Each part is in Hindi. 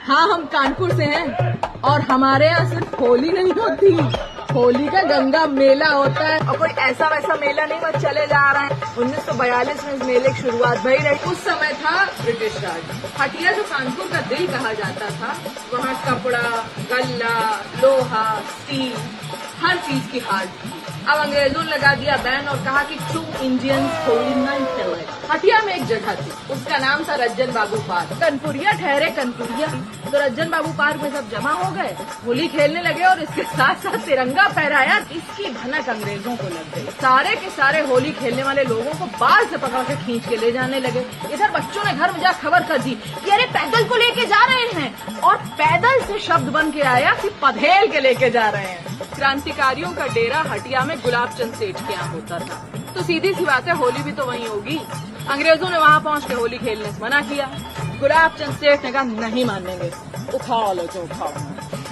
हाँ, हम कानपुर से हैं और हमारे यहाँ सिर्फ होली नहीं होती, होली का गंगा मेला होता है। और कोई ऐसा वैसा मेला नहीं, बस चले जा रहे हैं। 1942 में इस मेले की शुरुआत भई रही। उस समय था ब्रिटिश राज। हटिया जो कानपुर का दिल कहा जाता था, वहाँ कपड़ा, गल्ला, लोहा, स्टील, हर चीज की हाट थी। अब अंग्रेजों ने लगा दिया बैन और कहा कि ट्रू इंडियंस होली नहीं खेले। हटिया में एक जगह थी, उसका नाम था रज्जन बाबू पार्क। कनपुरिया ठहरे कनपुरिया, तो रज्जन बाबू पार्क में सब जमा हो गए, होली खेलने लगे और इसके साथ साथ तिरंगा फहराया। इसकी भनक अंग्रेजों को लग गई। सारे के सारे होली खेलने वाले लोगों को बाल से पकड़ के खींच के ले जाने लगे। इधर बच्चों ने घर में जा खबर कर दी कि अरे पैदल को लेके जा रहे हैं, और पैदल से शब्द बन के आया कि पधेल के लेके जा रहे हैं। क्रांतिकारियों का डेरा हटिया में गुलाब चंद सेठ के यहाँ होता था, तो सीधी सी बात है होली भी तो वहीं होगी। अंग्रेजों ने वहाँ पहुँच के होली खेलने से मना किया। गुलाब चंद सेठ ने कहा नहीं मानेंगे, उठा लो जो उठाओ।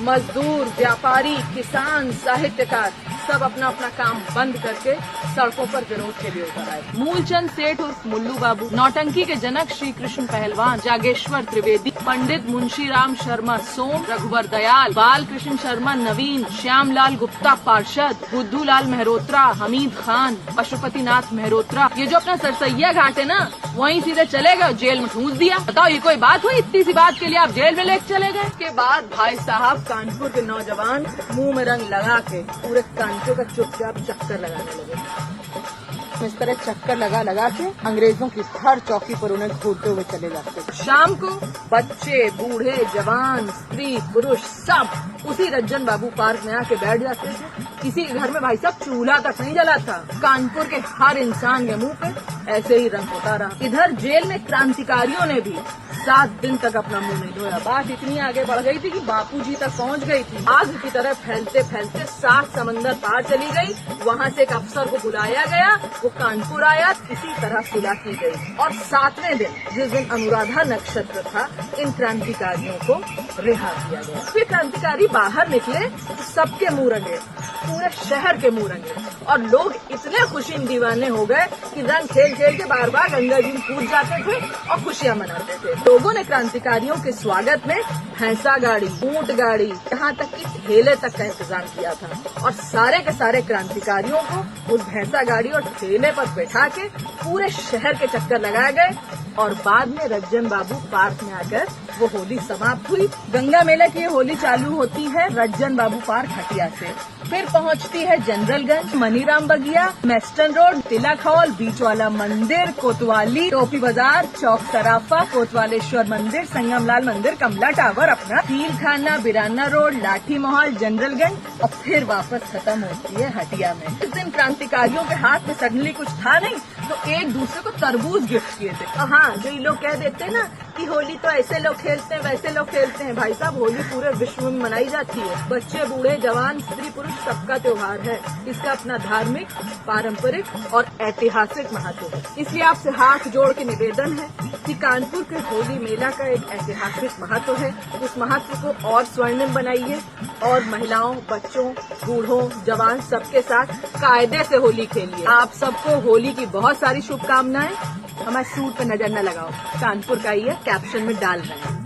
मजदूर, व्यापारी, किसान, साहित्यकार सब अपना अपना काम बंद करके सड़कों पर विरोध के लिए उतर आए। मूलचंद सेठ उर्फ मुल्लू बाबू, नौटंकी के जनक श्री कृष्ण पहलवान, जागेश्वर त्रिवेदी, पंडित मुंशीराम शर्मा सोम, रघुवर दयाल, बाल कृष्ण शर्मा नवीन, श्यामलाल गुप्ता पार्षद, बुद्धूलाल मेहरोत्रा, हमीद खान, पशुपतिनाथ मेहरोत्रा, ये जो अपना सरसैया घाट है ना, वहीं सीधे चले गए, जेल में ठूंस दिया। बताओ ये कोई बात हुई? इतनी सी बात के लिए आप जेल में लेके चले गए। इसके बाद भाई साहब कानपुर के नौजवान मुंह में रंग लगा के पूरे कानपुर का चुपचाप चक्कर लगाने लगे। इस तरह चक्कर लगा के अंग्रेजों की हर चौकी पर उन्हें घूरते हुए चले जाते। शाम को बच्चे, बूढ़े, जवान, स्त्री, पुरुष सब उसी रज्जन बाबू पार्क में आके बैठ जाते थे। किसी के घर में भाई साहब चूल्हा तक नहीं जला था। कानपुर के हर इंसान के मुंह पे ऐसे ही रंग होता रहा। इधर जेल में क्रांतिकारियों ने भी 7 दिन तक अपना मुंह नहीं धोया। बात इतनी आगे बढ़ गई थी कि बापूजी तक पहुंच गई थी। आग की तरह फैलते फैलते 7 समंदर पार चली गई। वहां से एक अफसर को बुलाया गया, वो कानपुर आया, किसी तरह सुलह की गई। और 7वें दिन, जिस दिन अनुराधा नक्षत्र था, इन क्रांतिकारियों को रिहा किया गया। फिर क्रांतिकारी बाहर निकले, सबके मुंह रंगे, पूरे शहर के मुंह रंगे, और लोग इतने खुशी दीवाने हो गए कि रंग खेल खेल के बार बार गंगा जी में कूद जाते थे और खुशियां मनाते थे। लोगों ने क्रांतिकारियों के स्वागत में भैंसा गाड़ी, ऊंट गाड़ी, यहाँ तक कि ठेले तक का इंतजाम किया था। और सारे के सारे क्रांतिकारियों को उस भैंसा गाड़ी और ठेले पर बैठा के पूरे शहर के चक्कर लगाए गए। और बाद में रज्जन बाबू पार्क में आकर वो होली समाप्त हुई। गंगा मेला की होली चालू होती है रज्जन बाबू पार्क हटिया से, फिर पहुंचती है जनरलगंज, मनीराम बगिया, मेस्टन रोड, तिलक हॉल, बीच वाला मंदिर, कोतवाली, टोपी बाजार, चौक सराफा, कोतवालेश्वर मंदिर, संगमलाल मंदिर, कमला टावर, अपना तील खाना, बिराना रोड, लाठी महल, जनरलगंज, और फिर वापस खत्म होती है हटिया में। इस दिन क्रांतिकारियों के हाथ में सडनली कुछ था नहीं, तो एक दूसरे को तरबूज गिफ्ट किए थे। हाँ, जो ये लोग कह देते हैं ना कि होली तो ऐसे लोग खेलते हैं, वैसे लोग खेलते हैं, भाई साहब होली पूरे विश्व में मनाई जाती है। बच्चे, बूढ़े, जवान, स्त्री, पुरुष सबका त्योहार है। इसका अपना धार्मिक, पारंपरिक और ऐतिहासिक महत्व है। इसलिए आपसे हाथ जोड़ के निवेदन है कि कानपुर के होली मेला का एक ऐतिहासिक महत्व है। उस महत्व को और स्वर्णिम बनाइए और महिलाओं, बच्चों, बूढ़ों, जवान सबके साथ कायदे से होली खेलिए। आप सबको होली की बहुत सारी शुभकामनाएं। हमारे सूट पे नजर न लगाओ, कानपुर का ये कैप्शन में डाल रहे हैं।